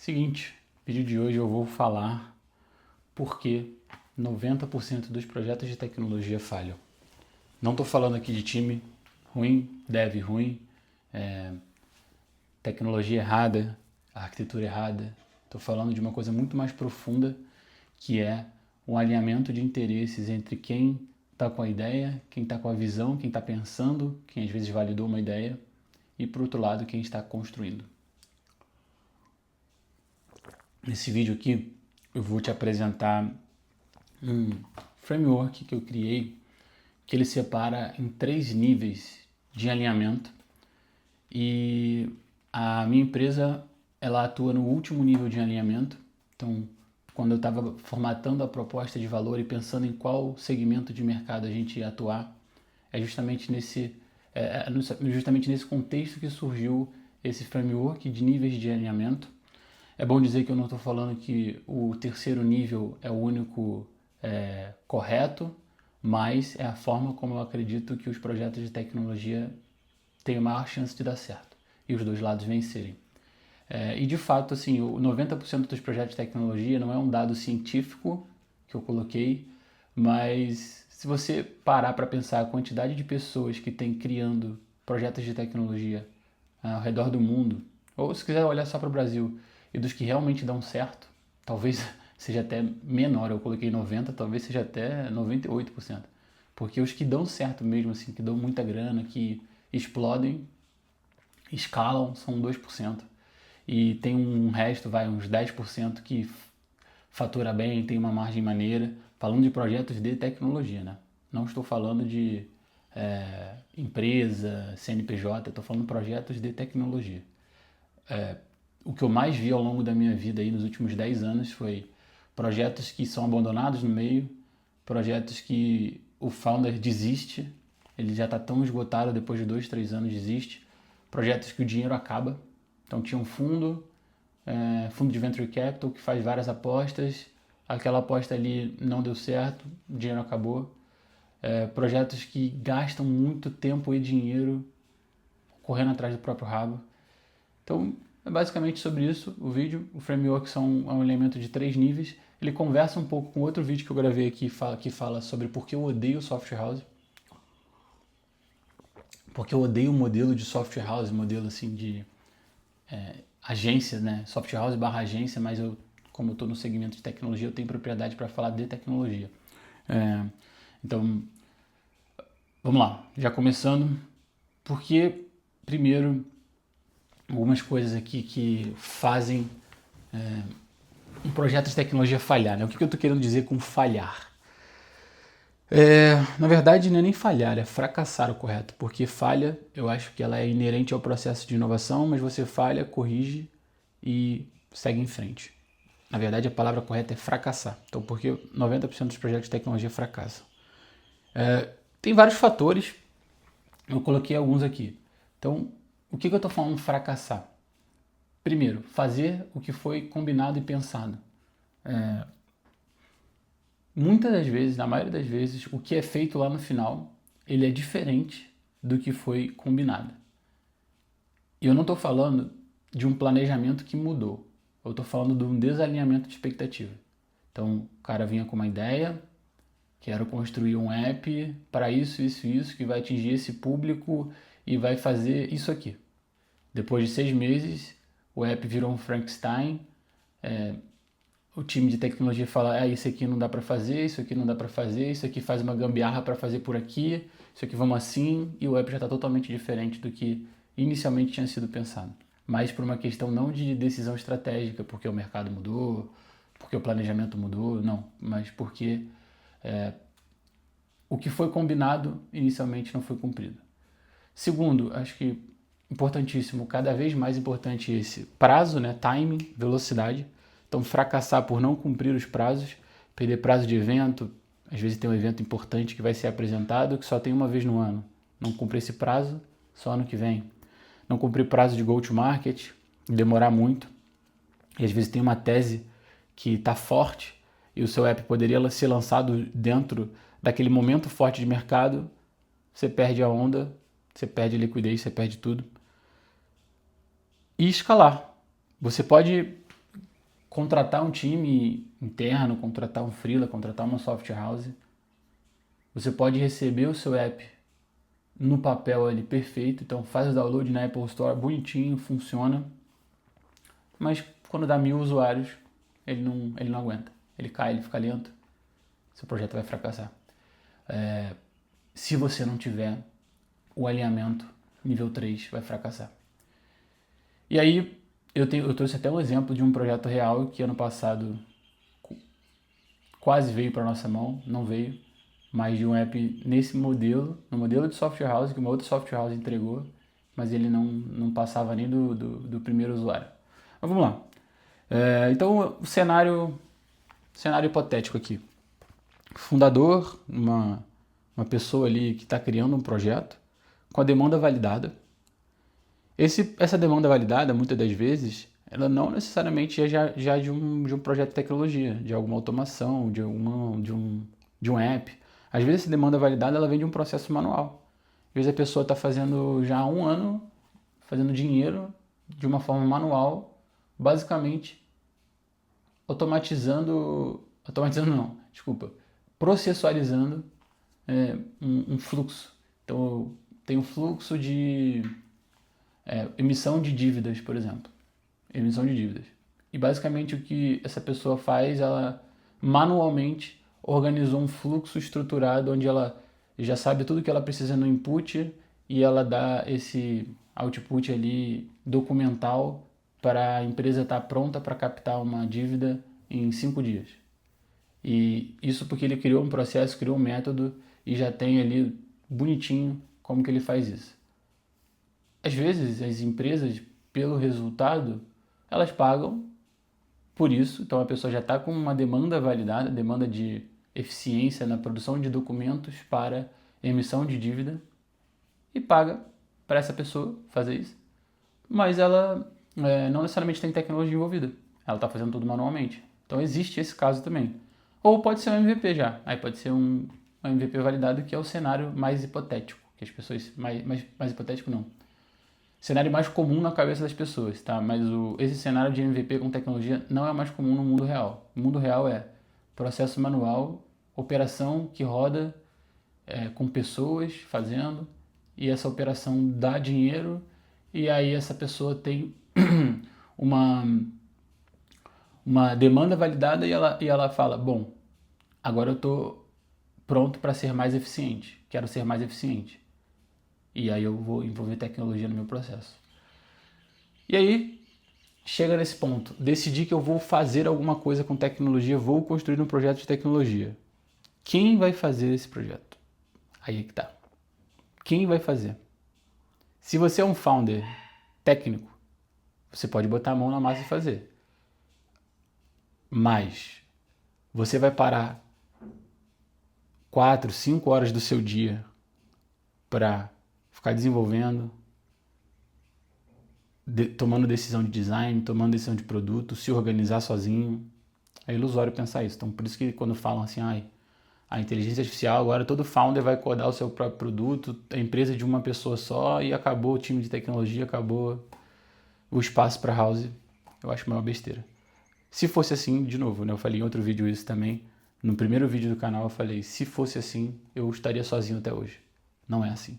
Seguinte, no vídeo de hoje eu vou falar por que 90% dos projetos de tecnologia falham. Não estou falando aqui de time ruim, dev ruim, tecnologia errada, arquitetura errada. Estou falando de uma coisa muito mais profunda, que é um alinhamento de interesses entre quem está com a ideia, quem está com a visão, quem está pensando, quem às vezes validou uma ideia, e por outro lado, quem está construindo. Nesse vídeo aqui, eu vou te apresentar um framework que eu criei, que ele separa em 3 níveis de alinhamento, e a minha empresa ela atua no último nível de alinhamento. Então, quando eu estava formatando a proposta de valor e pensando em qual segmento de mercado a gente ia atuar, é justamente nesse contexto que surgiu esse framework de níveis de alinhamento. É bom dizer que eu não estou falando que o terceiro nível é o único correto, mas é a forma como eu acredito que os projetos de tecnologia têm a maior chance de dar certo e os dois lados vencerem. E de fato, assim, o 90% dos projetos de tecnologia não é um dado científico que eu coloquei, mas se você parar para pensar a quantidade de pessoas que tem criando projetos de tecnologia ao redor do mundo, ou se quiser olhar só para o Brasil, e dos que realmente dão certo, talvez seja até menor, eu coloquei 90%, talvez seja até 98%. Porque os que dão certo mesmo, assim, que dão muita grana, que explodem, escalam, são 2%. E tem um resto, uns 10% que fatura bem, tem uma margem maneira, falando de projetos de tecnologia, né? Não estou falando de empresa, CNPJ, estou falando de projetos de tecnologia. O que eu mais vi ao longo da minha vida aí nos últimos 10 anos foi projetos que são abandonados no meio, projetos que o founder desiste, ele já está tão esgotado, depois de 2, 3 anos desiste, projetos que o dinheiro acaba. Então tinha um fundo de Venture Capital que faz várias apostas, aquela aposta ali não deu certo, o dinheiro acabou. Projetos que gastam muito tempo e dinheiro correndo atrás do próprio rabo. Então, é basicamente sobre isso o vídeo. O framework é um elemento de 3 níveis. Ele conversa um pouco com outro vídeo que eu gravei aqui, que fala sobre por que eu odeio software house. Porque eu odeio o modelo de software house, modelo assim de agência, né? Software house / agência, mas como eu estou no segmento de tecnologia, eu tenho propriedade para falar de tecnologia. Então, vamos lá. Já começando, porque primeiro algumas coisas aqui que fazem um projeto de tecnologia falhar, né? O que eu estou querendo dizer com falhar? Na verdade, não é nem falhar, é fracassar o correto, porque falha, eu acho que ela é inerente ao processo de inovação, mas você falha, corrige e segue em frente. Na verdade, a palavra correta é fracassar. Então, porque 90% dos projetos de tecnologia fracassam? Tem vários fatores, eu coloquei alguns aqui. Então, o que eu estou falando fracassar? Primeiro, fazer o que foi combinado e pensado. Muitas das vezes, na maioria das vezes, o que é feito lá no final, ele é diferente do que foi combinado. E eu não estou falando de um planejamento que mudou. Eu estou falando de um desalinhamento de expectativa. Então, o cara vinha com uma ideia, quero construir um app para isso, que vai atingir esse público e vai fazer isso aqui. Depois de 6 meses, o app virou um Frankenstein, o time de tecnologia fala, isso aqui não dá para fazer, isso aqui não dá para fazer, isso aqui faz uma gambiarra para fazer por aqui, isso aqui vamos assim, e o app já está totalmente diferente do que inicialmente tinha sido pensado. Mas por uma questão não de decisão estratégica, porque o mercado mudou, porque o planejamento mudou, não, mas porque o que foi combinado inicialmente não foi cumprido. Segundo, acho que importantíssimo, cada vez mais importante esse prazo, né, timing, velocidade. Então, fracassar por não cumprir os prazos, perder prazo de evento, às vezes tem um evento importante que vai ser apresentado que só tem uma vez no ano. Não cumprir esse prazo, só ano que vem. Não cumprir prazo de go-to-market, demorar muito. E às vezes tem uma tese que está forte e o seu app poderia ser lançado dentro daquele momento forte de mercado, você perde a onda, você perde a liquidez, você perde tudo. E escalar. Você pode contratar um time interno, contratar um freela, contratar uma software house. Você pode receber o seu app no papel ali perfeito, então faz o download na Apple Store, bonitinho, funciona. Mas quando dá 1000 usuários, ele não aguenta. Ele cai, ele fica lento, seu projeto vai fracassar. Se você não tiver o alinhamento nível 3, vai fracassar. E aí, eu trouxe até um exemplo de um projeto real que ano passado quase veio para nossa mão, não veio, mas de um app nesse modelo, no modelo de software house, que uma outra software house entregou, mas ele não passava nem do primeiro usuário. Mas vamos lá. Então, o cenário hipotético aqui. Fundador, uma pessoa ali que está criando um projeto com a demanda validada. Essa demanda validada, muitas das vezes, ela não necessariamente é já de um projeto de tecnologia, de alguma automação, de um app. Às vezes, essa demanda validada ela vem de um processo manual. Às vezes, a pessoa está fazendo já há um ano, fazendo dinheiro de uma forma manual, basicamente processualizando um fluxo. Então, tem um fluxo de emissão de dívidas, por exemplo. Emissão de dívidas. E basicamente o que essa pessoa faz, ela manualmente organizou um fluxo estruturado onde ela já sabe tudo que ela precisa no input e ela dá esse output ali documental para a empresa estar pronta para captar uma dívida em 5 dias. E isso porque ele criou um processo, criou um método e já tem ali bonitinho como que ele faz isso. Às vezes as empresas, pelo resultado, elas pagam por isso. Então a pessoa já está com uma demanda validada, demanda de eficiência na produção de documentos para emissão de dívida e paga para essa pessoa fazer isso. Mas ela não necessariamente tem tecnologia envolvida. Ela está fazendo tudo manualmente. Então existe esse caso também. Ou pode ser um MVP já. Aí pode ser um MVP validado, que é o cenário mais hipotético. Que as pessoas... Mais hipotético não. Cenário mais comum na cabeça das pessoas, tá? Mas esse cenário de MVP com tecnologia não é mais comum no mundo real. O mundo real é processo manual, operação que roda com pessoas fazendo, e essa operação dá dinheiro, e aí essa pessoa tem uma demanda validada e ela fala, bom, agora eu estou pronto para ser mais eficiente, quero ser mais eficiente. E aí eu vou envolver tecnologia no meu processo. E aí, chega nesse ponto, decidi que eu vou fazer alguma coisa com tecnologia, vou construir um projeto de tecnologia. Quem vai fazer esse projeto? Aí é que tá. Quem vai fazer? Se você é um founder técnico, você pode botar a mão na massa e fazer. Mas você vai parar 4, 5 horas do seu dia para ficar desenvolvendo, tomando decisão de design, tomando decisão de produto, se organizar sozinho. É ilusório pensar isso. Então, por isso que quando falam assim, a inteligência artificial, agora todo founder vai codar o seu próprio produto, a empresa de uma pessoa só e acabou o time de tecnologia, acabou o espaço para house. Eu acho uma besteira. Se fosse assim, de novo, né? Eu falei em outro vídeo isso também. No primeiro vídeo do canal eu falei, se fosse assim, eu estaria sozinho até hoje. Não é assim.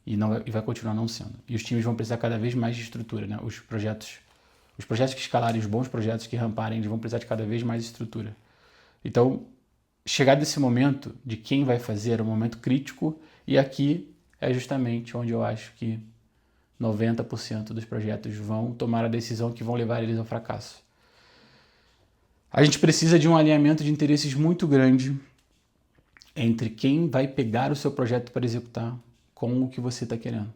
E vai continuar não sendo. E os times vão precisar cada vez mais de estrutura, né? Os projetos que escalarem, os bons projetos que ramparem, eles vão precisar de cada vez mais estrutura. Então, chegar desse momento de quem vai fazer é um momento crítico, e aqui é justamente onde eu acho que 90% dos projetos vão tomar a decisão que vão levar eles ao fracasso. A gente precisa de um alinhamento de interesses muito grande entre quem vai pegar o seu projeto para executar com o que você está querendo.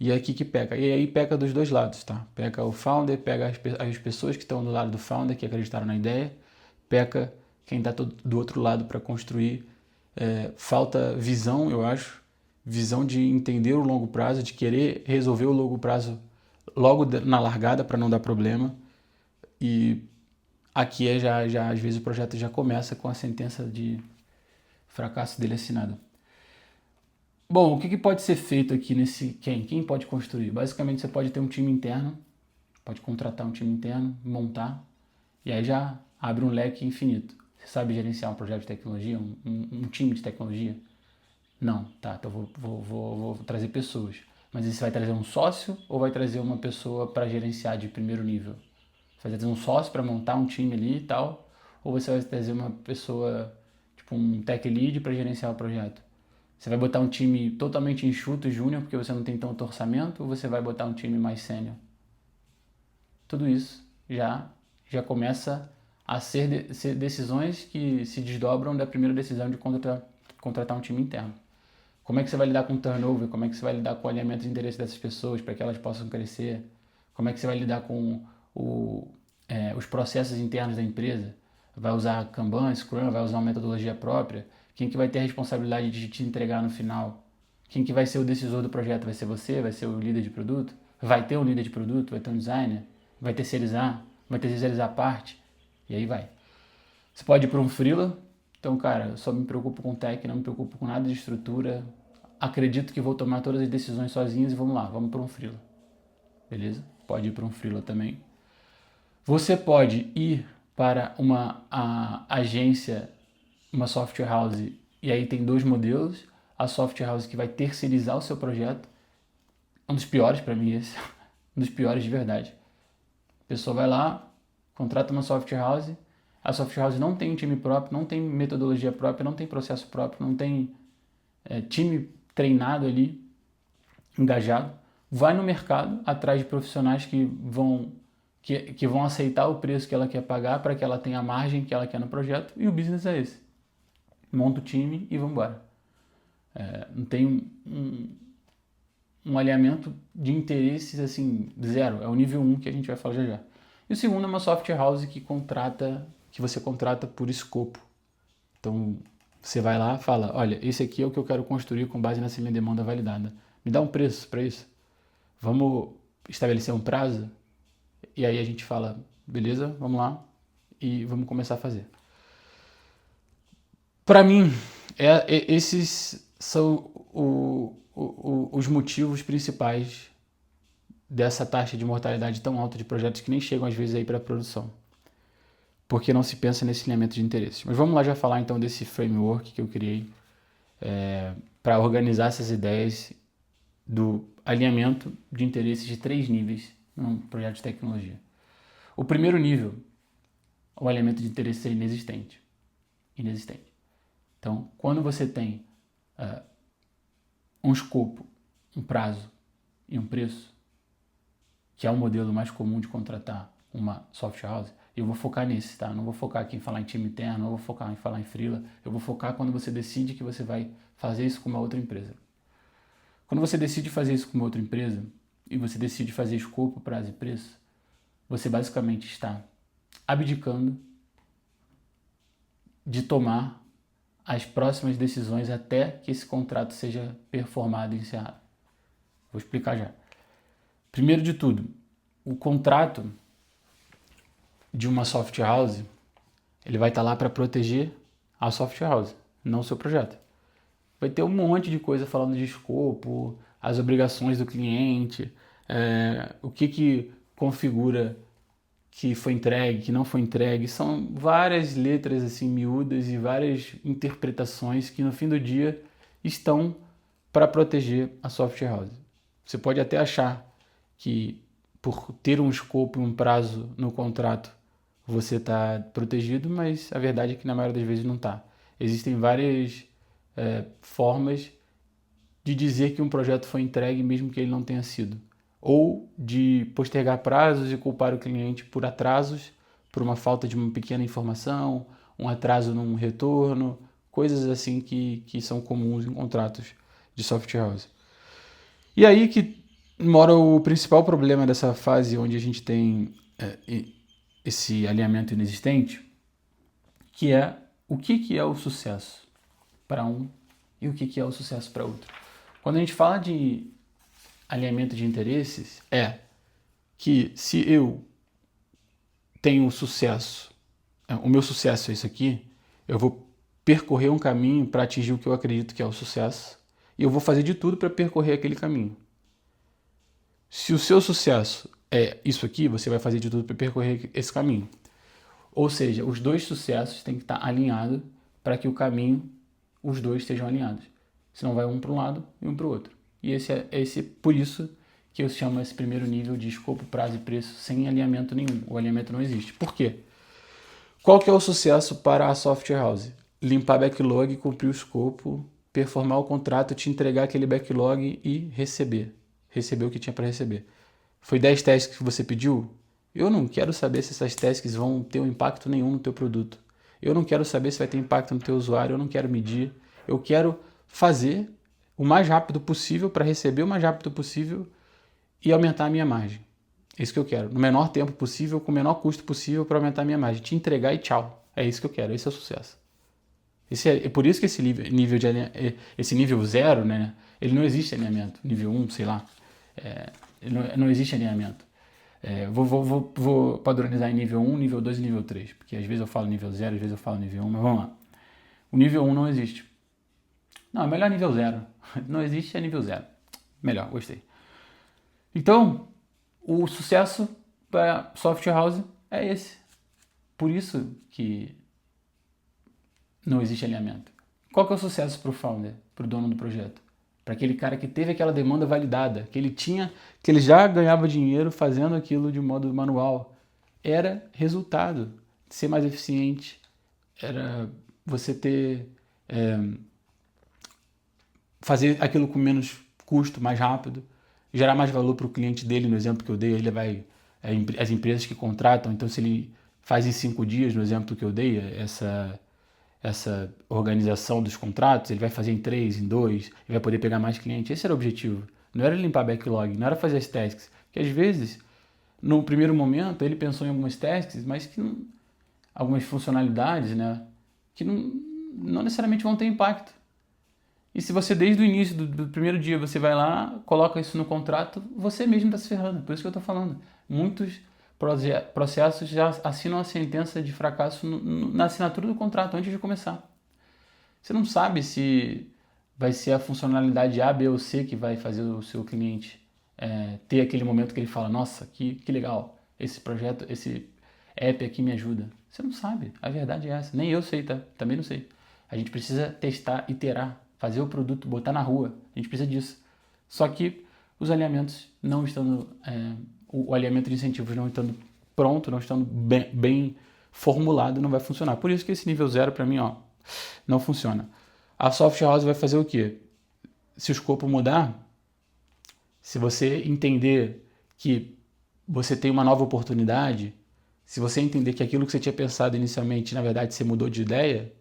E é aqui que peca. E aí peca dos dois lados, tá? Peca o founder, pega as pessoas que estão do lado do founder, que acreditaram na ideia, peca quem está do outro lado para construir. Falta visão, eu acho. Visão de entender o longo prazo, de querer resolver o longo prazo logo na largada para não dar problema. E aqui já às vezes o projeto já começa com a sentença de fracasso dele assinada. Bom, o que pode ser feito aqui nesse... Quem pode construir? Basicamente, você pode ter um time interno, pode contratar um time interno, montar E aí já abre um leque infinito. Você sabe gerenciar um projeto de tecnologia, um time de tecnologia? Não, tá, então vou trazer pessoas. Mas você vai trazer um sócio ou vai trazer uma pessoa para gerenciar de primeiro nível? Você vai trazer um sócio para montar um time ali e tal? Ou você vai trazer uma pessoa, tipo um tech lead para gerenciar o projeto? Você vai botar um time totalmente enxuto, júnior, porque você não tem tanto orçamento, ou você vai botar um time mais sênior? Tudo isso já começa a ser decisões que se desdobram da primeira decisão de contratar um time interno. Como é que você vai lidar com o turnover? Como é que você vai lidar com o alinhamento de interesse dessas pessoas para que elas possam crescer? Como é que você vai lidar com os processos internos da empresa? Vai usar Kanban, Scrum, vai usar uma metodologia própria? Quem que vai ter a responsabilidade de te entregar no final? Quem que vai ser o decisor do projeto? Vai ser você? Vai ser o líder de produto? Vai ter um líder de produto? Vai ter um designer? Vai terceirizar? Vai terceirizar parte? E aí vai. Você pode ir para um freela. Então, cara, eu só me preocupo com tech, não me preocupo com nada de estrutura. Acredito que vou tomar todas as decisões sozinhos e vamos lá, vamos para um freela. Beleza? Pode ir para um freela também. Você pode ir para uma agência, uma software house, e aí tem dois modelos. A software house que vai terceirizar o seu projeto. Um dos piores para mim esse. Um dos piores de verdade. A pessoa vai lá, contrata uma software house. A software house não tem um time próprio, não tem metodologia própria, não tem processo próprio, não tem time treinado ali, engajado. Vai no mercado atrás de profissionais que vão aceitar o preço que ela quer pagar para que ela tenha a margem que ela quer no projeto. E o business é esse. Monta o time e vamos embora. Não tem um alinhamento de interesses assim, zero. É o nível 1 que a gente vai falar já já. E o segundo é uma software house que você contrata por escopo. Então, você vai lá e fala, olha, esse aqui é o que eu quero construir com base nessa minha demanda validada. Me dá um preço para isso. Vamos estabelecer um prazo? E aí a gente fala, beleza, vamos lá e vamos começar a fazer. Para mim, esses são os motivos principais dessa taxa de mortalidade tão alta de projetos que nem chegam às vezes aí para a produção. Porque não se pensa nesse alinhamento de interesses. Mas vamos lá já falar então desse framework que eu criei para organizar essas ideias do alinhamento de interesses de 3 níveis num projeto de tecnologia. O primeiro nível, o alinhamento de interesses é inexistente. Então, quando você tem um escopo, um prazo e um preço, que é o modelo mais comum de contratar uma software house, eu vou focar nesse, tá? Não vou focar aqui em falar em time interno, não vou focar em falar em freela, eu vou focar quando você decide que você vai fazer isso com uma outra empresa. Quando você decide fazer isso com uma outra empresa, e você decide fazer escopo, prazo e preço, você basicamente está abdicando de tomar as próximas decisões até que esse contrato seja performado e encerrado. Vou explicar já. Primeiro de tudo, o contrato de uma software house, ele vai estar lá para proteger a software house, não o seu projeto. Vai ter um monte de coisa falando de escopo, as obrigações do cliente, o que configura que foi entregue, que não foi entregue. São várias letras assim miúdas e várias interpretações que no fim do dia estão para proteger a software house. Você pode até achar que por ter um escopo e um prazo no contrato você está protegido, mas a verdade é que na maioria das vezes não está. Existem várias formas de dizer que um projeto foi entregue mesmo que ele não tenha sido. Ou de postergar prazos e culpar o cliente por atrasos, por uma falta de uma pequena informação, um atraso num retorno, coisas assim que são comuns em contratos de software house. E aí que mora o principal problema dessa fase onde a gente tem esse alinhamento inexistente, que é o que é o sucesso para um e o que é o sucesso para outro. Quando a gente fala de alinhamento de interesses, é que se eu tenho sucesso, o meu sucesso é isso aqui, eu vou percorrer um caminho para atingir o que eu acredito que é o sucesso e eu vou fazer de tudo para percorrer aquele caminho. Se o seu sucesso é isso aqui, você vai fazer de tudo para percorrer esse caminho. Ou seja, os dois sucessos têm que estar alinhados para que o caminho, os dois estejam alinhados. Senão vai um para um lado e um para o outro. E por isso que eu chamo esse primeiro nível de escopo, prazo e preço sem alinhamento nenhum. O alinhamento não existe. Por quê? Qual que é o sucesso para a software house? Limpar backlog, cumprir o escopo, performar o contrato, te entregar aquele backlog e receber. Receber o que tinha para receber. Foi 10 tasks que você pediu? Eu não quero saber se essas tasks vão ter um impacto nenhum no teu produto. Eu não quero saber se vai ter impacto no teu usuário, eu não quero medir. Eu quero fazer o mais rápido possível para receber o mais rápido possível e aumentar a minha margem. É isso que eu quero. No menor tempo possível, com o menor custo possível para aumentar a minha margem. Te entregar e tchau. É isso que eu quero. Esse é o sucesso. É por isso que esse nível 0, né? Ele não existe alinhamento. Nível 1, sei lá. Não existe alinhamento. Vou padronizar em nível 1, nível 2 e nível 3. Porque às vezes eu falo nível 0, às vezes eu falo nível 1, mas vamos lá. O nível 1 não existe. Não, é melhor nível 0. Não existe, é nível 0. Melhor, gostei. Então, o sucesso para software house é esse. Por isso que não existe alinhamento. Qual que é o sucesso para o founder, para o dono do projeto? Para aquele cara que teve aquela demanda validada, que ele já ganhava dinheiro fazendo aquilo de modo manual. Era resultado, ser mais eficiente, era você fazer aquilo com menos custo, mais rápido, gerar mais valor para o cliente dele. No exemplo que eu dei, ele vai as empresas que contratam, então se ele faz em 5 dias, no exemplo que eu dei, essa organização dos contratos, ele vai fazer em 3, em 2, ele vai poder pegar mais clientes. Esse era o objetivo. Não era limpar backlog, não era fazer as tasks. Que às vezes, no primeiro momento, ele pensou em algumas tasks, mas que não, algumas funcionalidades, né, que não necessariamente vão ter impacto. E se você, desde o início do primeiro dia, você vai lá, coloca isso no contrato, você mesmo está se ferrando. Por isso que eu estou falando. Muitos processos já assinam a sentença de fracasso na assinatura do contrato, antes de começar. Você não sabe se vai ser a funcionalidade A, B ou C que vai fazer o seu cliente ter aquele momento que ele fala, nossa, que legal, esse projeto, esse app aqui me ajuda. Você não sabe, a verdade é essa. Nem eu sei, tá? Também não sei. A gente precisa testar, iterar, fazer o produto, botar na rua. A gente precisa disso. Só que os alinhamentos não estando... o alinhamento de incentivos não estando pronto, não estando bem formulado, não vai funcionar. Por isso que esse nível 0 para mim, não funciona. A software house vai fazer o quê? Se o escopo mudar, se você entender que você tem uma nova oportunidade, se você entender que aquilo que você tinha pensado inicialmente, na verdade, você mudou de ideia,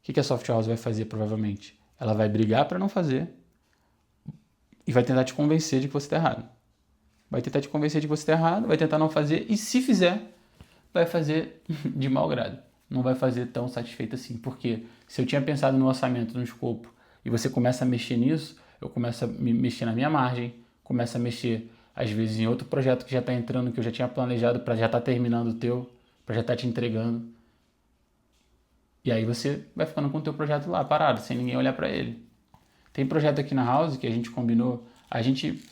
o que a software house vai fazer provavelmente? Ela vai brigar para não fazer e vai tentar te convencer de que você está errado. Vai tentar te convencer de que você está errado, vai tentar não fazer, e se fizer, vai fazer de mau grado. Não vai fazer tão satisfeito assim. Porque se eu tinha pensado no orçamento, no escopo, e você começa a mexer nisso, eu começo a mexer na minha margem, começo a mexer, às vezes, em outro projeto que já está entrando, que eu já tinha planejado para já estar terminando o teu, para já estar te entregando. E aí você vai ficando com o teu projeto lá, parado, sem ninguém olhar para ele. Tem projeto aqui na House que a gente combinou, a gente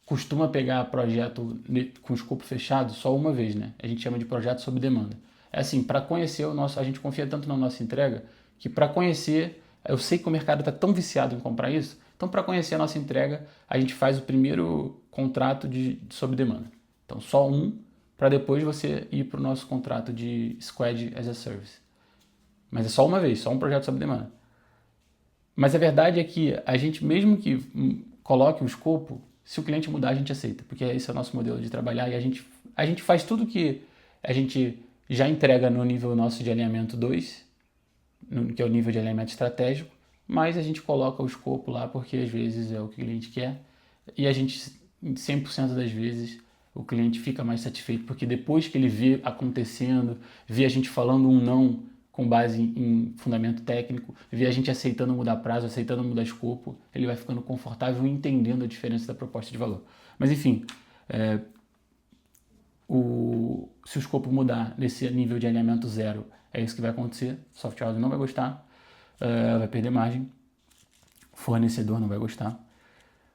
costuma pegar projeto com escopo fechado só uma vez, né? A gente chama de projeto sob demanda. É assim, para conhecer a gente confia tanto na nossa entrega, que para conhecer, eu sei que o mercado está tão viciado em comprar isso, então para conhecer a nossa entrega, a gente faz o primeiro contrato sob demanda. Então só um, para depois você ir para o nosso contrato de Squad as a Service. Mas é só uma vez, só um projeto sob demanda. Mas a verdade é que a gente, mesmo que coloque o escopo, se o cliente mudar, a gente aceita, porque esse é o nosso modelo de trabalhar e a gente faz tudo que a gente já entrega no nível nosso de alinhamento 2, que é o nível de alinhamento estratégico, mas a gente coloca o escopo lá porque às vezes é o que o cliente quer e a gente, 100% das vezes, o cliente fica mais satisfeito, porque depois que ele vê acontecendo, vê a gente falando um não com base em fundamento técnico, vê a gente aceitando mudar prazo, aceitando mudar escopo, ele vai ficando confortável e entendendo a diferença da proposta de valor. Mas enfim, se o escopo mudar nesse nível de alinhamento 0, é isso que vai acontecer, o software house não vai gostar, vai perder margem, o fornecedor não vai gostar.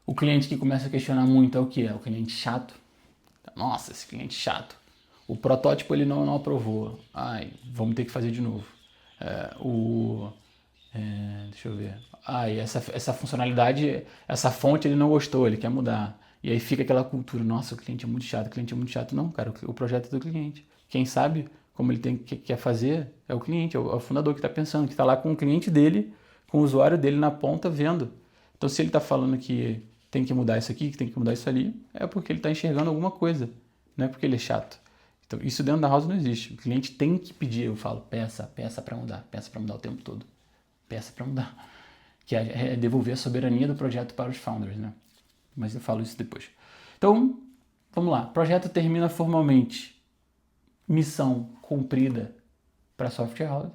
O cliente que começa a questionar muito é o que? É o cliente chato. Nossa, esse cliente chato. O protótipo ele não aprovou. Ai, vamos ter que fazer de novo. Deixa eu ver. E essa funcionalidade, essa fonte ele não gostou, ele quer mudar. E aí fica aquela cultura, nossa, o cliente é muito chato, o cliente é muito chato. Não, cara, o projeto é do cliente. Quem sabe como ele quer fazer é o cliente, é o fundador que está pensando, que está lá com o cliente dele, com o usuário dele na ponta vendo. Então se ele está falando que tem que mudar isso aqui, que tem que mudar isso ali, é porque ele está enxergando alguma coisa, não é porque ele é chato. Então isso dentro da house não existe. O cliente tem que pedir, eu falo, peça para mudar o tempo todo. Peça para mudar. Que é devolver a soberania do projeto para os founders, né? Mas eu falo isso depois. Então, vamos lá. Projeto termina formalmente. Missão cumprida para a software house.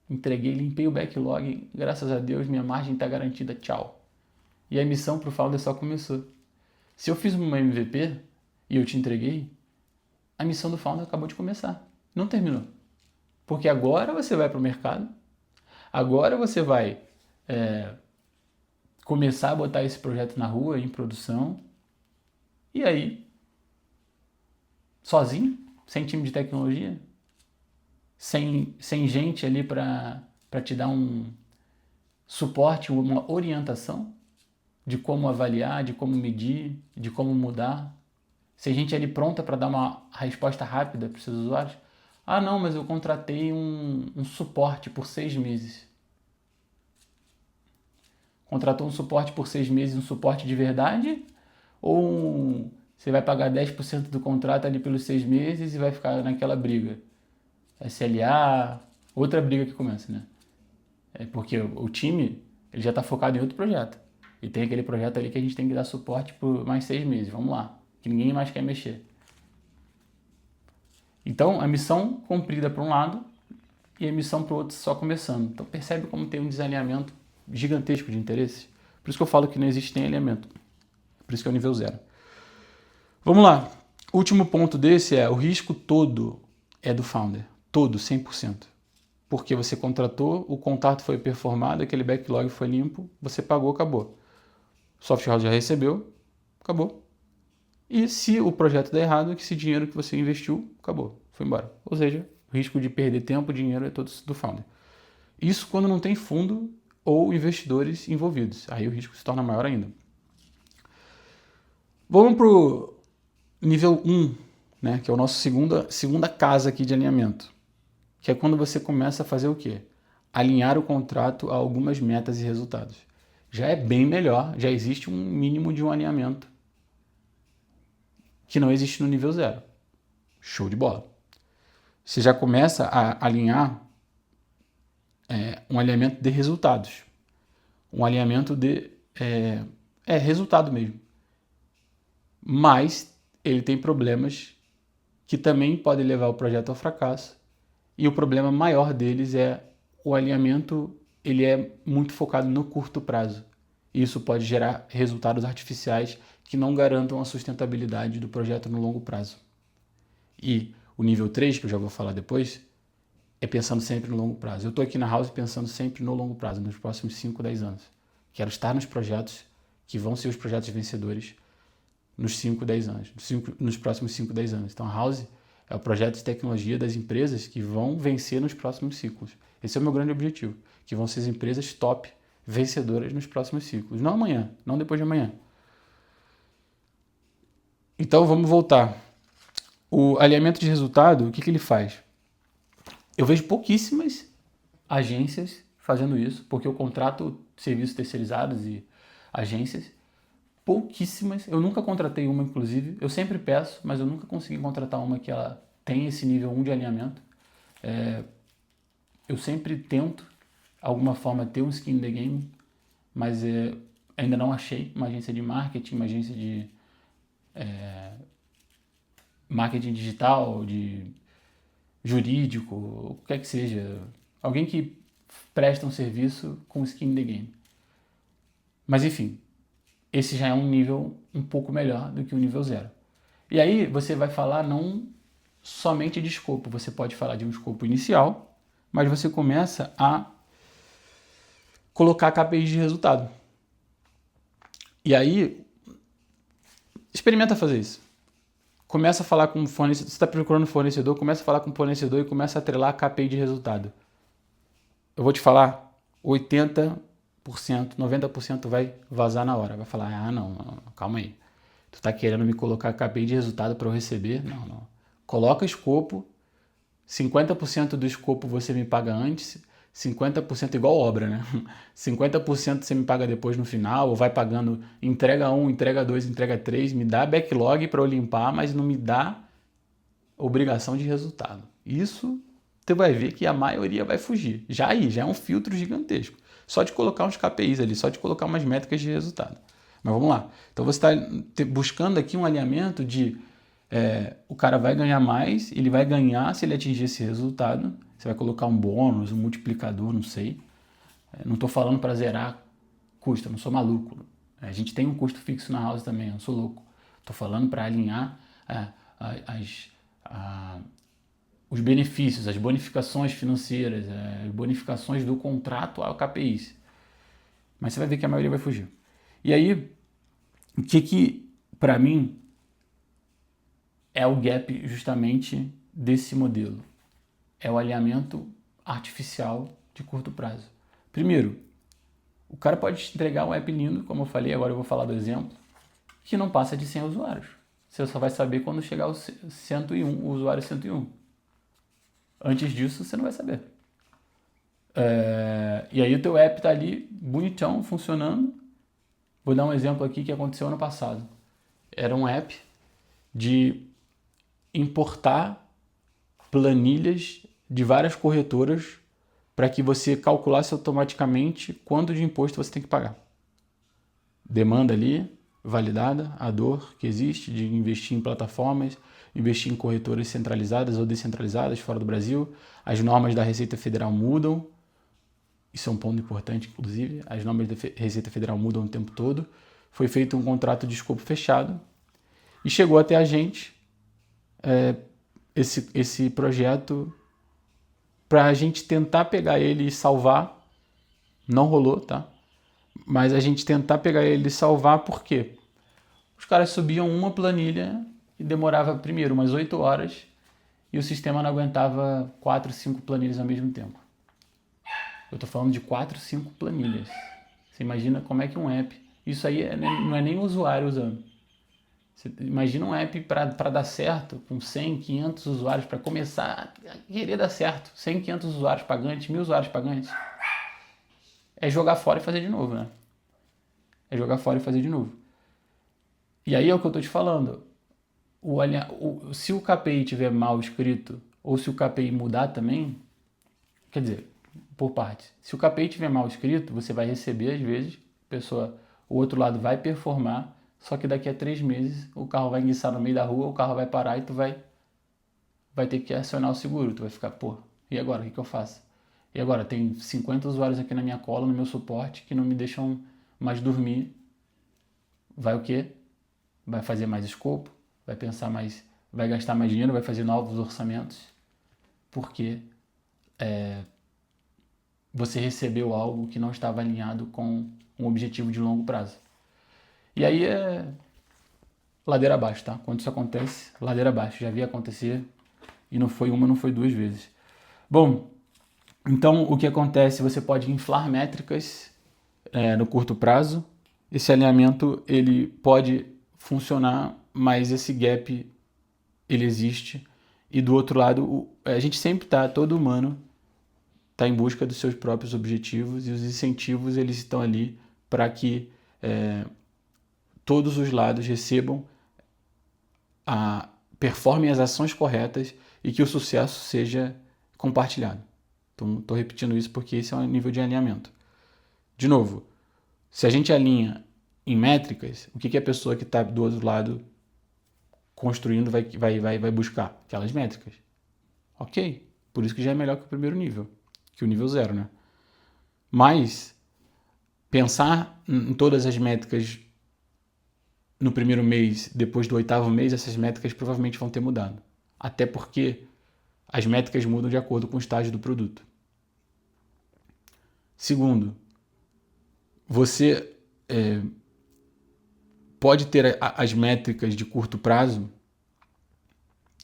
Entreguei, limpei o backlog. Graças a Deus, minha margem está garantida. Tchau. E a missão para o founder só começou. Se eu fiz uma MVP e eu te entreguei, a missão do founder acabou de começar. Não terminou. Porque agora você vai para o mercado. Agora você vai começar a botar esse projeto na rua, em produção. E aí, sozinho, sem time de tecnologia, sem gente ali para te dar um suporte, uma orientação de como avaliar, de como medir, de como mudar. Sem gente ali pronta para dar uma resposta rápida para os seus usuários. Não, mas eu contratei um suporte por 6 meses. Contratou um suporte por 6 meses, um suporte de verdade? Ou você vai pagar 10% do contrato ali pelos 6 meses e vai ficar naquela briga? SLA, outra briga que começa, né? É porque o time ele já está focado em outro projeto. E tem aquele projeto ali que a gente tem que dar suporte por mais 6 meses. Vamos lá, que ninguém mais quer mexer. Então, a missão cumprida para um lado e a missão para o outro só começando. Então, percebe como tem um desalinhamento gigantesco de interesse? Por isso que eu falo que não existe nem alinhamento. Por isso que é o nível 0. Vamos lá. O último ponto desse é o risco todo é do founder. Todo, 100%. Porque você contratou, o contato foi performado, aquele backlog foi limpo, você pagou, acabou. O software house já recebeu, acabou. E se o projeto der errado, que esse dinheiro que você investiu, acabou, foi embora. Ou seja, o risco de perder tempo, dinheiro é todo do founder. Isso quando não tem fundo ou investidores envolvidos. Aí o risco se torna maior ainda. Vamos para o nível 1, né, que é o nosso segunda casa aqui de alinhamento. Que é quando você começa a fazer o quê? Alinhar o contrato a algumas metas e resultados. Já é bem melhor, já existe um mínimo de um alinhamento que não existe no nível 0. Show de bola. Você já começa a alinhar um alinhamento de resultados. Um alinhamento de resultado mesmo. Mas ele tem problemas que também podem levar o projeto ao fracasso. E o problema maior deles é o alinhamento, ele é muito focado no curto prazo. E isso pode gerar resultados artificiais que não garantam a sustentabilidade do projeto no longo prazo. E o nível 3, que eu já vou falar depois, é pensando sempre no longo prazo. Eu estou aqui na House pensando sempre no longo prazo, nos próximos 5, 10 anos. Quero estar nos projetos que vão ser os projetos vencedores nos 5, 10 anos, nos próximos 5, 10 anos. Então a House é o projeto de tecnologia das empresas que vão vencer nos próximos ciclos. Esse é o meu grande objetivo, que vão ser as empresas top vencedoras nos próximos ciclos. Não amanhã, não depois de amanhã. Então vamos voltar. O alinhamento de resultado, o que ele faz? Eu vejo pouquíssimas agências fazendo isso, porque eu contrato serviços terceirizados e agências. Pouquíssimas. Eu nunca contratei uma, inclusive. Eu sempre peço, mas eu nunca consegui contratar uma que ela tem esse nível 1 de alinhamento. Eu sempre tento, alguma forma, ter um skin in the game, mas ainda não achei uma agência de marketing, uma agência de marketing digital, de jurídico, o que quer que seja. Alguém que presta um serviço com skin in the game. Mas enfim, esse já é um nível um pouco melhor do que o nível 0. E aí você vai falar não somente de escopo, você pode falar de um escopo inicial, mas você começa a colocar KPIs de resultado. E aí, experimenta fazer isso. começa a falar com o fornecedor, você está procurando fornecedor, começa a falar com o fornecedor e começa a atrelar a KPI de resultado. Eu vou te falar, 80%, 90% vai vazar na hora. Vai falar, não, calma aí. Tu tá querendo me colocar KPI de resultado para eu receber? Não. Coloca escopo, 50% do escopo você me paga antes, 50% igual obra, né? 50% você me paga depois no final, ou vai pagando entrega 1, entrega 2, entrega 3, me dá backlog para eu limpar, mas não me dá obrigação de resultado. Isso você vai ver que a maioria vai fugir. Já é um filtro gigantesco. Só de colocar uns KPIs ali, só de colocar umas métricas de resultado. Mas vamos lá. Então você está buscando aqui um alinhamento de o cara vai ganhar mais, ele vai ganhar se ele atingir esse resultado. Você vai colocar um bônus, um multiplicador, não sei. Não estou falando para zerar custo, eu não sou maluco. A gente tem um custo fixo na house também, eu não sou louco. Estou falando para alinhar os benefícios, as bonificações financeiras, as bonificações do contrato ao KPIs. Mas você vai ver que a maioria vai fugir. E aí, o que para mim, é o gap justamente desse modelo? É o alinhamento artificial de curto prazo. Primeiro, o cara pode te entregar um app lindo, como eu falei, agora eu vou falar do exemplo, que não passa de 100 usuários. Você só vai saber quando chegar o 101, o usuário 101. Antes disso, você não vai saber. E aí o teu app está ali, bonitão, funcionando. Vou dar um exemplo aqui que aconteceu ano passado. Era um app de importar planilhas de várias corretoras para que você calculasse automaticamente quanto de imposto você tem que pagar. Demanda ali, validada, a dor que existe de investir em plataformas, investir em corretoras centralizadas ou descentralizadas fora do Brasil. As normas da Receita Federal mudam. Isso é um ponto importante, inclusive. As normas da Receita Federal mudam o tempo todo. Foi feito um contrato de escopo fechado e chegou até a gente esse projeto para a gente tentar pegar ele e salvar. Não rolou, tá? Mas a gente tentar pegar ele e salvar, por quê? Os caras subiam uma planilha e demorava primeiro umas 8 horas e o sistema não aguentava 4, 5 planilhas ao mesmo tempo. Eu tô falando de 4, 5 planilhas. Você imagina como é que um app... Isso aí não é nem o usuário usando. Você imagina um app para dar certo com 100, 500 usuários, para começar a querer dar certo. 100, 500 usuários pagantes, 1000 usuários pagantes. É jogar fora e fazer de novo, né? É jogar fora e fazer de novo. E aí é o que eu tô te falando. Se o KPI tiver mal escrito, ou se o KPI mudar também, quer dizer, por partes. Se o KPI tiver mal escrito, você vai receber às vezes, o outro lado vai performar, só que daqui a 3 meses o carro vai enguiçar no meio da rua, o carro vai parar e tu vai ter que acionar o seguro. Tu vai ficar, e agora? O que eu faço? E agora? Tem 50 usuários aqui na minha cola, no meu suporte, que não me deixam mais dormir. Vai o quê? Vai fazer mais escopo, vai pensar mais, vai gastar mais dinheiro, vai fazer novos orçamentos, porque você recebeu algo que não estava alinhado com um objetivo de longo prazo. E aí é ladeira abaixo, tá? Quando isso acontece, ladeira abaixo. Já vi acontecer e não foi uma, não foi 2 vezes. Bom, então o que acontece? Você pode inflar métricas no curto prazo. Esse alinhamento ele pode funcionar, mas esse gap ele existe. E do outro lado, a gente sempre todo humano está em busca dos seus próprios objetivos e os incentivos eles estão ali para que todos os lados recebam, performem as ações corretas e que o sucesso seja compartilhado. Então, estou repetindo isso porque esse é um nível de alinhamento. De novo, se a gente alinha em métricas, o que a pessoa que está do outro lado construindo vai buscar? Aquelas métricas. Ok, por isso que já é melhor que o primeiro nível, que o nível 0, né? Mas pensar em todas as métricas no primeiro mês, depois do 8º mês, essas métricas provavelmente vão ter mudado. Até porque as métricas mudam de acordo com o estágio do produto. Segundo, você pode ter as métricas de curto prazo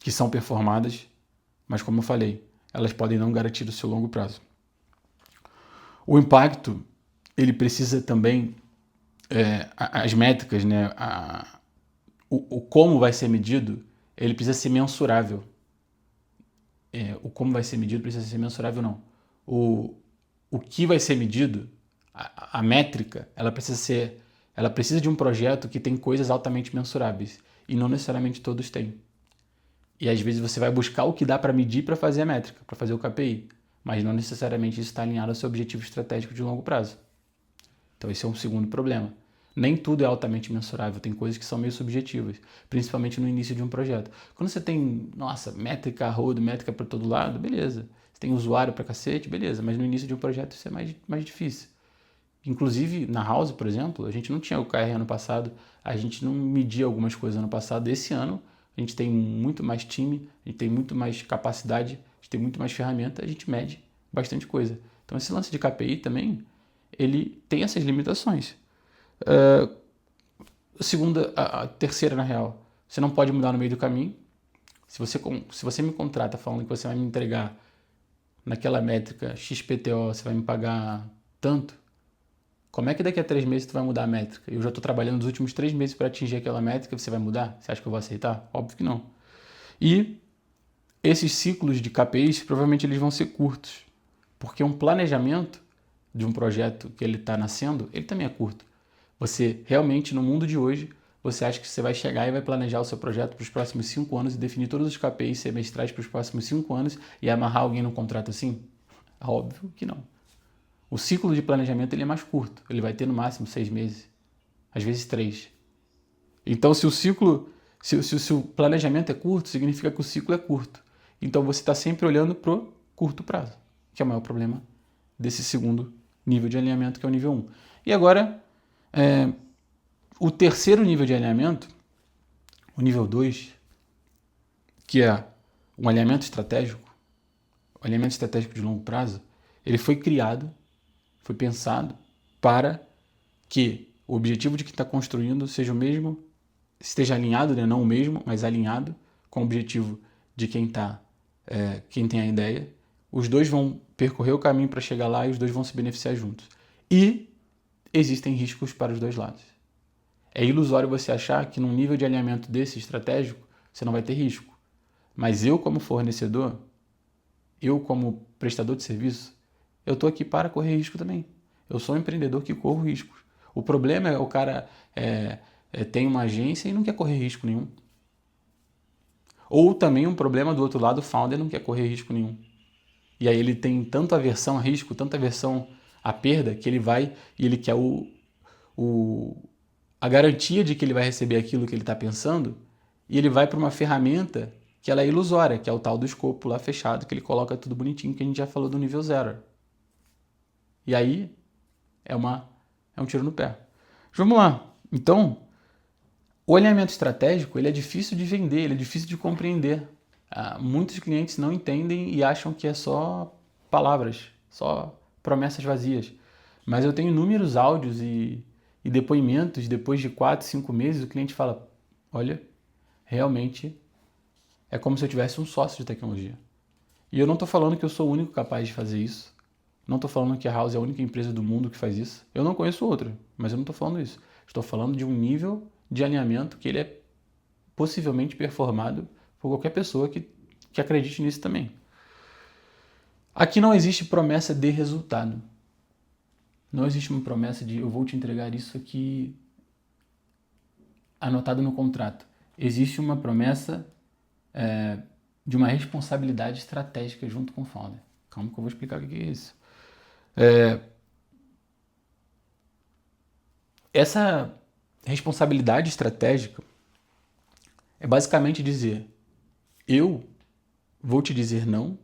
que são performadas, mas como eu falei, elas podem não garantir o seu longo prazo. O impacto, ele precisa também, as métricas, né, o como vai ser medido, ele precisa ser mensurável. O como vai ser medido precisa ser mensurável, não. O que vai ser medido, a métrica, ela precisa de um projeto que tem coisas altamente mensuráveis, e não necessariamente todos têm. E às vezes você vai buscar o que dá para medir para fazer a métrica, para fazer o KPI, mas não necessariamente isso está alinhado ao seu objetivo estratégico de longo prazo. Então esse é um segundo problema. Nem tudo é altamente mensurável, tem coisas que são meio subjetivas, principalmente no início de um projeto. Quando você tem, métrica a rodo, métrica para todo lado, beleza. Você tem usuário para cacete, beleza, mas no início de um projeto isso é mais difícil. Inclusive, na House, por exemplo, a gente não tinha o OKR ano passado, a gente não media algumas coisas ano passado. Esse ano, a gente tem muito mais time, a gente tem muito mais capacidade, a gente tem muito mais ferramenta, a gente mede bastante coisa. Então, esse lance de KPI também, ele tem essas limitações. A terceira, na real, você não pode mudar no meio do caminho. Se você me contrata falando que você vai me entregar naquela métrica XPTO, você vai me pagar tanto, como é que daqui a 3 meses tu vai mudar a métrica? Eu já estou trabalhando nos últimos 3 meses para atingir aquela métrica, você vai mudar? Você acha que eu vou aceitar? Óbvio que não. E esses ciclos de KPIs, provavelmente eles vão ser curtos, porque um planejamento de um projeto que ele está nascendo, ele também é curto. Você realmente, no mundo de hoje, você acha que você vai chegar e vai planejar o seu projeto para os próximos 5 anos e definir todos os KPIs semestrais para os próximos 5 anos e amarrar alguém no contrato assim? Óbvio que não. O ciclo de planejamento ele é mais curto, ele vai ter no máximo 6 meses, às vezes 3. Então, se o planejamento é curto, significa que o ciclo é curto. Então, você está sempre olhando para o curto prazo, que é o maior problema desse segundo nível de alinhamento, que é o nível 1. E agora, o terceiro nível de alinhamento, o nível 2, que é um alinhamento estratégico, o alinhamento estratégico de longo prazo, ele foi criado, foi pensado para que o objetivo de quem está construindo seja o mesmo, esteja alinhado, né? Não o mesmo, mas alinhado com o objetivo de quem tem a ideia. Os dois vão percorrer o caminho para chegar lá e os dois vão se beneficiar juntos. E existem riscos para os dois lados. É ilusório você achar que num nível de alinhamento desse estratégico, você não vai ter risco. Mas eu, como fornecedor, eu, como prestador de serviço, eu estou aqui para correr risco também. Eu sou um empreendedor que corro riscos. O problema é o cara tem uma agência e não quer correr risco nenhum. Ou também um problema do outro lado, o founder não quer correr risco nenhum. E aí ele tem tanta aversão a risco, tanta aversão à perda, que ele vai e ele quer a garantia de que ele vai receber aquilo que ele está pensando, e ele vai para uma ferramenta que ela é ilusória, que é o tal do escopo lá fechado, que ele coloca tudo bonitinho, que a gente já falou do nível 0. E aí é um tiro no pé. Vamos lá. Então, o alinhamento estratégico ele é difícil de vender, ele é difícil de compreender. Muitos clientes não entendem e acham que é só palavras, só promessas vazias. Mas eu tenho inúmeros áudios e depoimentos, depois de 4, 5 meses, o cliente fala, olha, realmente é como se eu tivesse um sócio de tecnologia. E eu não estou falando que eu sou o único capaz de fazer isso. Não estou falando que a House é a única empresa do mundo que faz isso. Eu não conheço outra, mas eu não estou falando isso. Estou falando de um nível de alinhamento que ele é possivelmente performado por qualquer pessoa que acredite nisso também. Aqui não existe promessa de resultado. Não existe uma promessa de eu vou te entregar isso aqui anotado no contrato. Existe uma promessa de uma responsabilidade estratégica junto com o founder. Calma que eu vou explicar o que é isso. Essa responsabilidade estratégica é basicamente dizer, eu vou te dizer não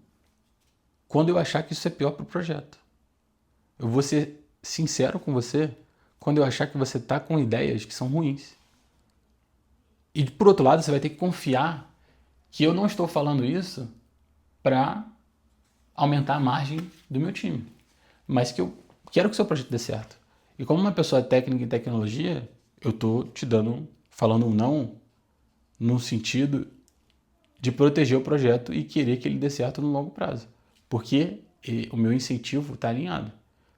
quando eu achar que isso é pior para o projeto. Eu vou ser sincero com você quando eu achar que você está com ideias que são ruins. E por outro lado, você vai ter que confiar que eu não estou falando isso para aumentar a margem do meu time, mas que eu quero que o seu projeto dê certo. E como uma pessoa técnica em tecnologia, eu estou falando um não no sentido de proteger o projeto e querer que ele dê certo no longo prazo. Porque o meu incentivo está alinhado.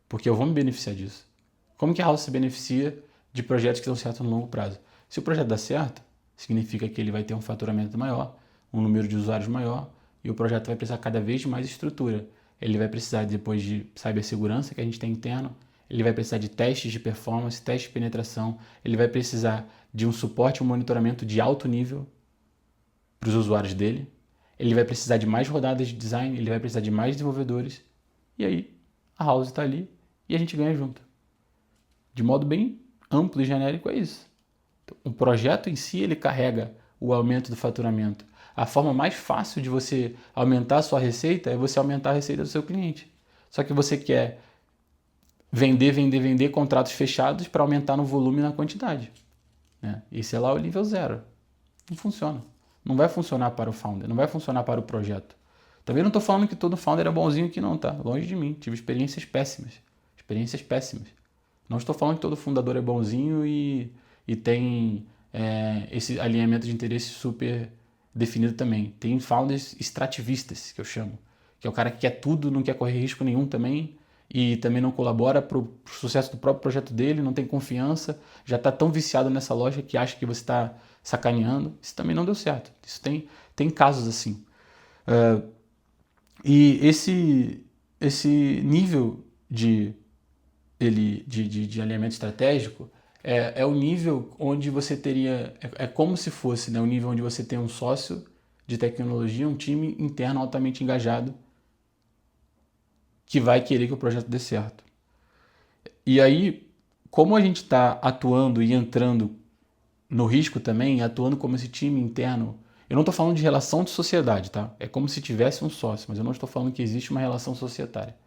Porque eu vou me beneficiar disso. Como que a House se beneficia de projetos que dão certo no longo prazo? Se o projeto dá certo, significa que ele vai ter um faturamento maior, um número de usuários maior, e o projeto vai precisar cada vez de mais estrutura. Ele vai precisar depois de cibersegurança, que a gente tem interno, ele vai precisar de testes de performance, testes de penetração, ele vai precisar de um suporte e um monitoramento de alto nível para os usuários dele, ele vai precisar de mais rodadas de design, ele vai precisar de mais desenvolvedores, e aí a House está ali e a gente ganha junto. De modo bem amplo e genérico é isso. Então, o projeto em si ele carrega o aumento do faturamento. A forma mais fácil de você aumentar a sua receita é você aumentar a receita do seu cliente. Só que você quer vender contratos fechados para aumentar no volume e na quantidade. Né? Esse é lá o nível 0. Não funciona. Não vai funcionar para o founder, não vai funcionar para o projeto. Também não estou falando que todo founder é bonzinho aqui não, tá? Longe de mim. Tive experiências péssimas. Experiências péssimas. Não estou falando que todo fundador é bonzinho e tem esse alinhamento de interesse super definido também. Tem founders extrativistas, que eu chamo. Que é o cara que quer tudo, não quer correr risco nenhum também e também não colabora para o sucesso do próprio projeto dele, não tem confiança, já está tão viciado nessa loja que acha que você está sacaneando. Isso também não deu certo. Isso tem casos assim. E esse nível de alinhamento estratégico é o nível onde você teria... É como se fosse, né, o nível onde você tem um sócio de tecnologia, um time interno altamente engajado que vai querer que o projeto dê certo. E aí, como a gente está atuando e entrando no risco também, atuando como esse time interno... Eu não estou falando de relação de sociedade, tá? É como se tivesse um sócio, mas eu não estou falando que existe uma relação societária.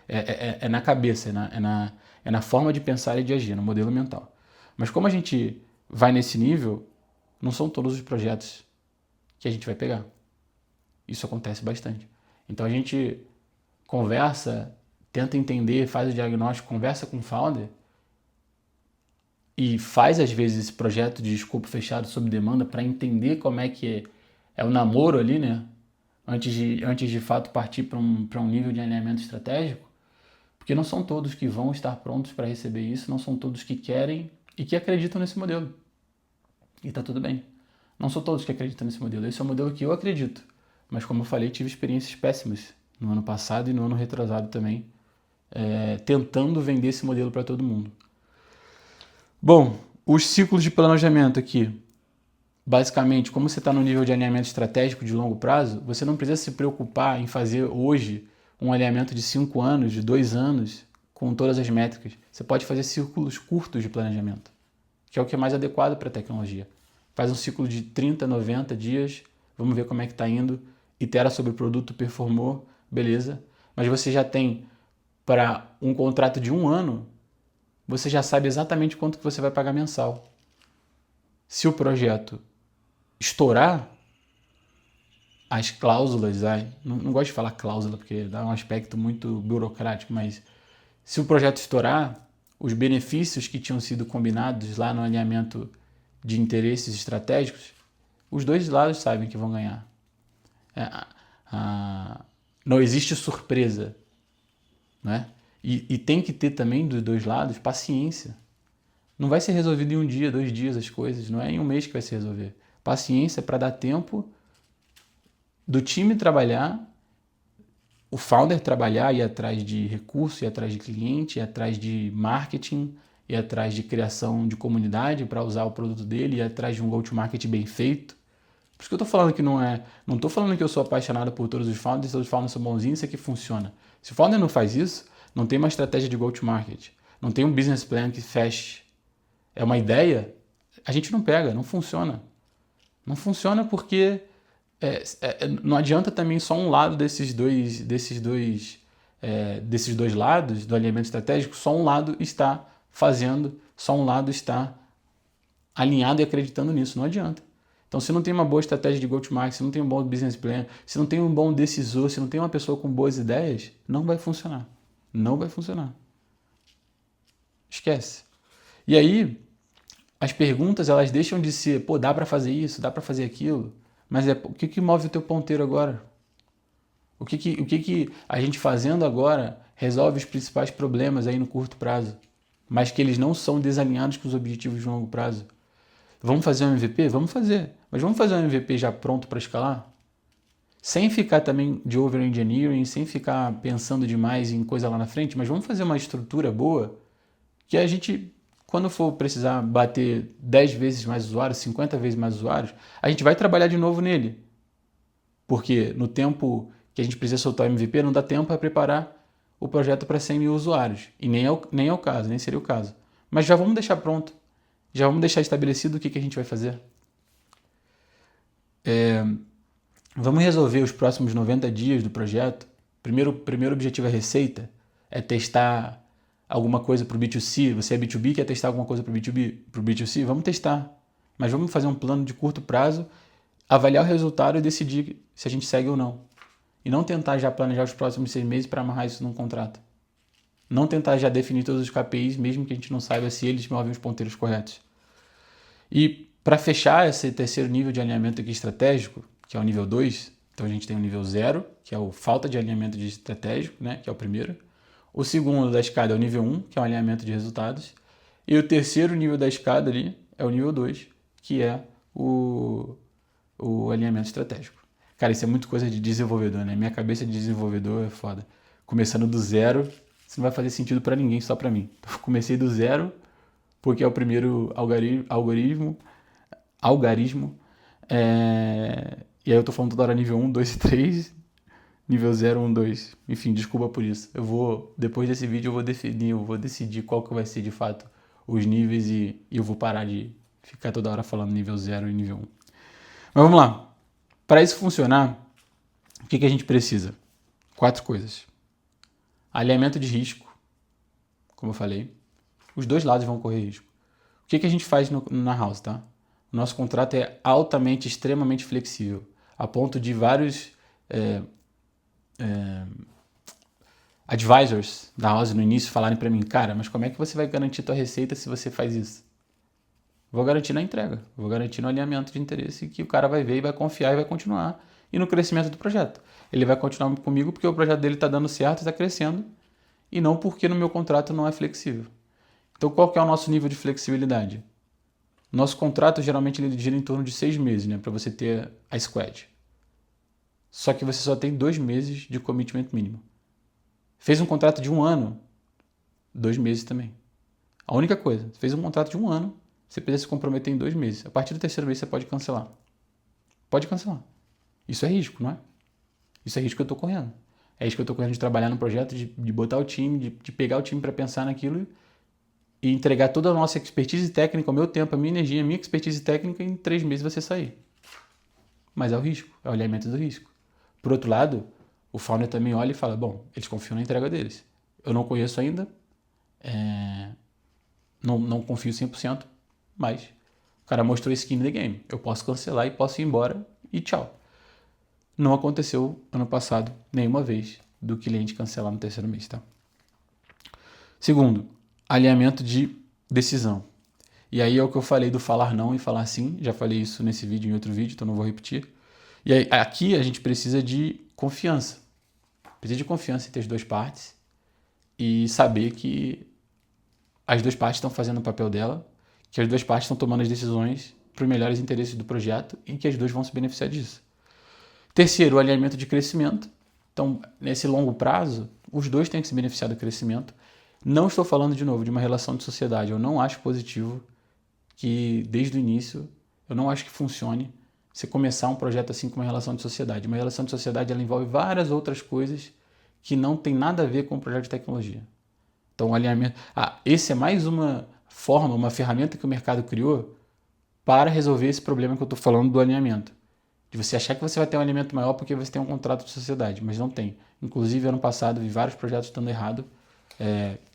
É na cabeça, é na forma de pensar e de agir, no modelo mental. Mas como a gente vai nesse nível, não são todos os projetos que a gente vai pegar. Isso acontece bastante. Então a gente conversa, tenta entender, faz o diagnóstico, conversa com o founder e faz às vezes esse projeto de escopo fechado sob demanda para entender como é que é o namoro ali, né? Antes de fato partir para um nível de alinhamento estratégico, porque não são todos que vão estar prontos para receber isso, não são todos que querem e que acreditam nesse modelo. E tá tudo bem. Não são todos que acreditam nesse modelo. Esse é o modelo que eu acredito. Mas como eu falei, tive experiências péssimas no ano passado e no ano retrasado também, tentando vender esse modelo para todo mundo. Bom, os ciclos de planejamento aqui. Basicamente, como você está no nível de alinhamento estratégico de longo prazo, você não precisa se preocupar em fazer hoje um alinhamento de 5 anos, de 2 anos, com todas as métricas. Você pode fazer ciclos curtos de planejamento, que é o que é mais adequado para a tecnologia. Faz um ciclo de 30, 90 dias, vamos ver como é que está indo, itera sobre o produto, performou, beleza. Mas você já tem, para um contrato de 1 ano, você já sabe exatamente quanto que você vai pagar mensal. Se o projeto estourar, as cláusulas, não gosto de falar cláusula porque dá um aspecto muito burocrático, mas se o projeto estourar, os benefícios que tinham sido combinados lá no alinhamento de interesses estratégicos, os dois lados sabem que vão ganhar. Não existe surpresa, né? E tem que ter também dos dois lados paciência. Não vai ser resolvido em 1 dia, 2 dias as coisas, não é em 1 mês que vai se resolver. Paciência para dar tempo do time trabalhar, o founder trabalhar, ir atrás de recurso, ir atrás de cliente, ir atrás de marketing, ir atrás de criação de comunidade para usar o produto dele, ir atrás de um go-to-market bem feito. Por isso que eu estou falando que não estou falando que eu sou apaixonado por todos os founders são bonzinhos, isso aqui funciona. Se o founder não faz isso, não tem uma estratégia de go-to-market, não tem um business plan que feche. É uma ideia, a gente não pega, não funciona. Não funciona porque não adianta também só um lado desses dois lados do alinhamento estratégico, só um lado está fazendo, só um lado está alinhado e acreditando nisso, não adianta. Então, se não tem uma boa estratégia de go-to-market, se não tem um bom business plan, se não tem um bom decisor, se não tem uma pessoa com boas ideias, não vai funcionar. Não vai funcionar. Esquece. E aí, as perguntas, elas deixam de ser, dá para fazer isso, dá para fazer aquilo, Mas o que move o teu ponteiro agora? O que a gente fazendo agora resolve os principais problemas aí no curto prazo, mas que eles não são desalinhados com os objetivos de longo prazo? Vamos fazer um MVP? Vamos fazer. Mas vamos fazer um MVP já pronto para escalar? Sem ficar também de over-engineering, sem ficar pensando demais em coisa lá na frente, mas vamos fazer uma estrutura boa que a gente, quando for precisar bater 10 vezes mais usuários, 50 vezes mais usuários, a gente vai trabalhar de novo nele. Porque no tempo que a gente precisa soltar o MVP, não dá tempo para preparar o projeto para 100 mil usuários. E nem é o caso, nem seria o caso. Mas já vamos deixar pronto. Já vamos deixar estabelecido o que a gente vai fazer. Vamos resolver os próximos 90 dias do projeto. Primeiro objetivo é receita. É testar alguma coisa para o B2C. Você é B2B, quer testar alguma coisa para o B2C? Vamos testar. Mas vamos fazer um plano de curto prazo, avaliar o resultado e decidir se a gente segue ou não. E não tentar já planejar os próximos 6 meses para amarrar isso num contrato. Não tentar já definir todos os KPIs, mesmo que a gente não saiba se eles movem os ponteiros corretos. E para fechar esse terceiro nível de alinhamento aqui estratégico, que é o nível 2, então a gente tem o nível 0, que é o falta de alinhamento de estratégico, né, que é o primeiro. O segundo da escada é o nível 1, que é o alinhamento de resultados. E o terceiro nível da escada ali é o nível 2, que é o alinhamento estratégico. Cara, isso é muito coisa de desenvolvedor, né? Minha cabeça de desenvolvedor é foda. Começando do zero, isso não vai fazer sentido para ninguém, só para mim. Então, comecei do zero, porque é o primeiro algarismo. E aí eu tô falando toda hora nível 1, 2 e 3, nível 0, 1, 2. Enfim, desculpa por isso. Depois desse vídeo eu vou decidir qual que vai ser de fato os níveis e eu vou parar de ficar toda hora falando nível 0 e nível 1. Mas vamos lá. Para isso funcionar, o que a gente precisa? 4 coisas. Alinhamento de risco, como eu falei. Os dois lados vão correr risco. O que a gente faz na house, tá? O nosso contrato é altamente, extremamente flexível, a ponto de vários advisors da house no início falarem para mim, cara, mas como é que você vai garantir tua receita se você faz isso? Vou garantir na entrega, vou garantir no alinhamento de interesse que o cara vai ver e vai confiar e vai continuar. E no crescimento do projeto. Ele vai continuar comigo porque o projeto dele está dando certo, está crescendo, e não porque no meu contrato não é flexível. Então qual que é o nosso nível de flexibilidade? Nosso contrato geralmente ele gira em torno de 6 meses, né, para você ter a squad. Só que você só tem 2 meses de commitment mínimo. Fez um contrato de 1 ano, 2 meses também. A única coisa, fez um contrato de 1 ano, você precisa se comprometer em 2 meses. A partir do terceiro mês você pode cancelar. Pode cancelar. Isso é risco, não é? Isso é risco que eu estou correndo. É risco que eu estou correndo de trabalhar no projeto, de botar o time, de pegar o time para pensar naquilo e entregar toda a nossa expertise técnica, o meu tempo, a minha energia, a minha expertise técnica, e em 3 meses você sair. Mas é o risco, é o alinhamento do risco. Por outro lado, o founder também olha e fala, bom, eles confiam na entrega deles. Eu não conheço ainda, não confio 100%, mas o cara mostrou skin in the game. Eu posso cancelar e posso ir embora e tchau. Não aconteceu ano passado nenhuma vez do cliente cancelar no terceiro mês, tá? Segundo, alinhamento de decisão. E aí é o que eu falei do falar não e falar sim. Já falei isso nesse vídeo e em outro vídeo, então não vou repetir. E aí, aqui a gente precisa de confiança. Precisa de confiança entre as duas partes e saber que as duas partes estão fazendo o papel dela, que as duas partes estão tomando as decisões para os melhores interesses do projeto e que as duas vão se beneficiar disso. Terceiro, o alinhamento de crescimento. Então, nesse longo prazo, os dois têm que se beneficiar do crescimento. Não estou falando, de novo, de uma relação de sociedade. Eu não acho positivo que, desde o início, eu não acho que funcione você começar um projeto assim com uma relação de sociedade. Uma relação de sociedade ela envolve várias outras coisas que não tem nada a ver com o projeto de tecnologia. Então, o alinhamento... esse é mais uma forma, uma ferramenta que o mercado criou para resolver esse problema que eu estou falando do alinhamento. De você achar que você vai ter um alinhamento maior porque você tem um contrato de sociedade, mas não tem. Inclusive, ano passado, vi vários projetos dando errado,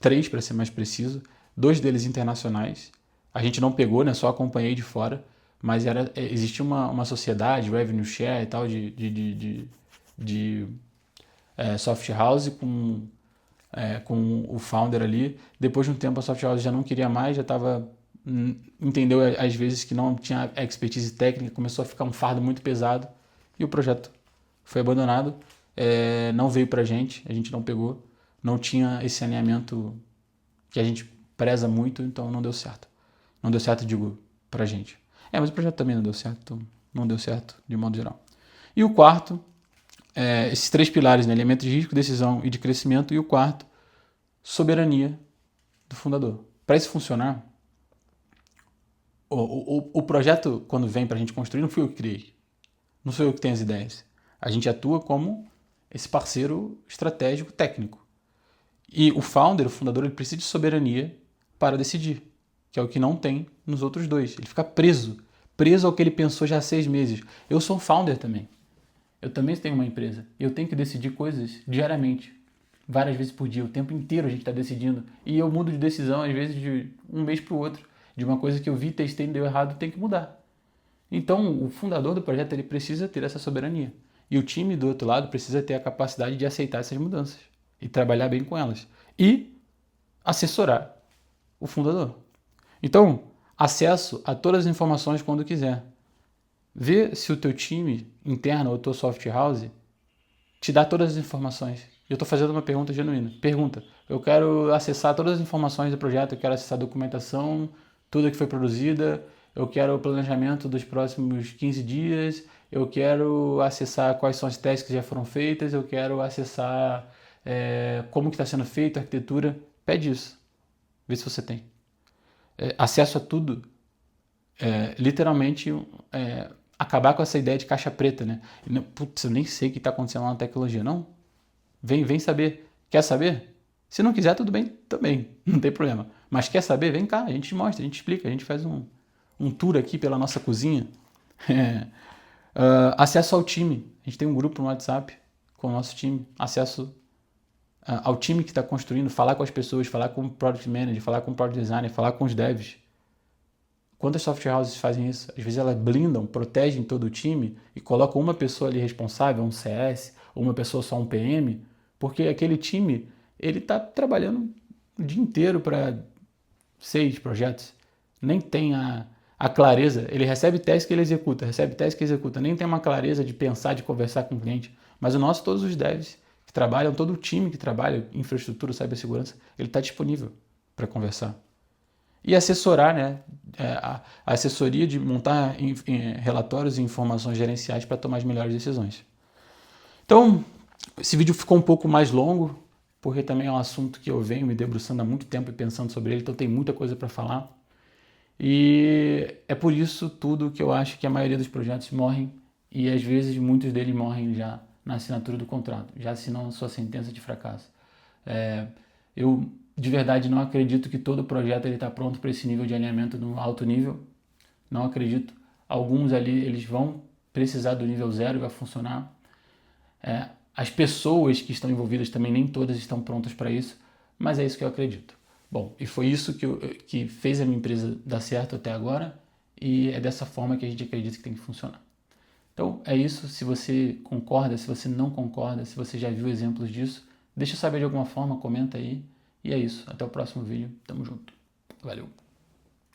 3 para ser mais preciso, 2 deles internacionais. A gente não pegou, né? Só acompanhei de fora, mas existia uma sociedade, revenue share e tal, de soft house com o founder ali. Depois de um tempo a soft house já não queria mais, já estava entendeu às vezes que não tinha expertise técnica, começou a ficar um fardo muito pesado e o projeto foi abandonado, não veio pra gente, a gente não pegou, não tinha esse alinhamento que a gente preza muito, então não deu certo. Não deu certo, digo, pra gente. Mas o projeto também não deu certo, então não deu certo de modo geral. E o quarto, esses 3 pilares, né, elementos de risco, decisão e de crescimento, e o quarto, soberania do fundador. Para isso funcionar, o projeto, quando vem para a gente construir, não fui eu que criei. Não sou eu que tenho as ideias. A gente atua como esse parceiro estratégico técnico. E o founder, o fundador, ele precisa de soberania para decidir, que é o que não tem nos outros 2. Ele fica preso ao que ele pensou já há 6 meses. Eu sou um founder também. Eu também tenho uma empresa. Eu tenho que decidir coisas diariamente, várias vezes por dia. O tempo inteiro a gente está decidindo. E eu mudo de decisão, às vezes, de um mês para o outro. De uma coisa que eu vi, testei, deu errado, tem que mudar. Então, o fundador do projeto ele precisa ter essa soberania. E o time do outro lado precisa ter a capacidade de aceitar essas mudanças e trabalhar bem com elas. E assessorar o fundador. Então, acesso a todas as informações quando quiser. Vê se o teu time interno ou tua soft house te dá todas as informações. Eu estou fazendo uma pergunta genuína. Pergunta. Eu quero acessar todas as informações do projeto, eu quero acessar a documentação, tudo que foi produzida, eu quero o planejamento dos próximos 15 dias, eu quero acessar quais são as testes que já foram feitas, eu quero acessar como que está sendo feito, a arquitetura. Pede isso. Vê se você tem. Acesso a tudo. Literalmente acabar com essa ideia de caixa preta, né? Putz, eu nem sei o que está acontecendo lá na tecnologia. Não. Vem saber. Quer saber? Se não quiser, tudo bem também. Não tem problema. Mas quer saber? Vem cá, a gente mostra, a gente explica, a gente faz um tour aqui pela nossa cozinha. Acesso ao time. A gente tem um grupo no WhatsApp com o nosso time. Acesso ao time que está construindo, falar com as pessoas, falar com o Product Manager, falar com o Product Designer, falar com os devs. Quantas software houses fazem isso? Às vezes elas blindam, protegem todo o time e colocam uma pessoa ali responsável, um CS, ou uma pessoa só um PM, porque aquele time ele está trabalhando o dia inteiro para 6 projetos. Nem tem a clareza. Ele recebe teste que ele executa, nem tem uma clareza de pensar, de conversar com o cliente. Mas o nosso, todos os devs que trabalham, todo o time que trabalha, infraestrutura, cibersegurança, ele está disponível para conversar. E assessorar, né? A assessoria de montar relatórios e informações gerenciais para tomar as melhores decisões. Então, esse vídeo ficou um pouco mais longo, porque também é um assunto que eu venho me debruçando há muito tempo e pensando sobre ele, então tem muita coisa para falar. E é por isso tudo que eu acho que a maioria dos projetos morrem, e às vezes muitos deles morrem já na assinatura do contrato, já assinam sua sentença de fracasso. Eu de verdade não acredito que todo projeto está pronto para esse nível de alinhamento no alto nível. Não acredito. Alguns ali eles vão precisar do nível 0 e vai funcionar. As pessoas que estão envolvidas também nem todas estão prontas para isso, mas é isso que eu acredito. Bom, e foi isso que fez a minha empresa dar certo até agora, e é dessa forma que a gente acredita que tem que funcionar. Então é isso. Se você concorda, se você não concorda, se você já viu exemplos disso, deixa eu saber de alguma forma, comenta aí. E é isso. Até o próximo vídeo. Tamo junto. Valeu.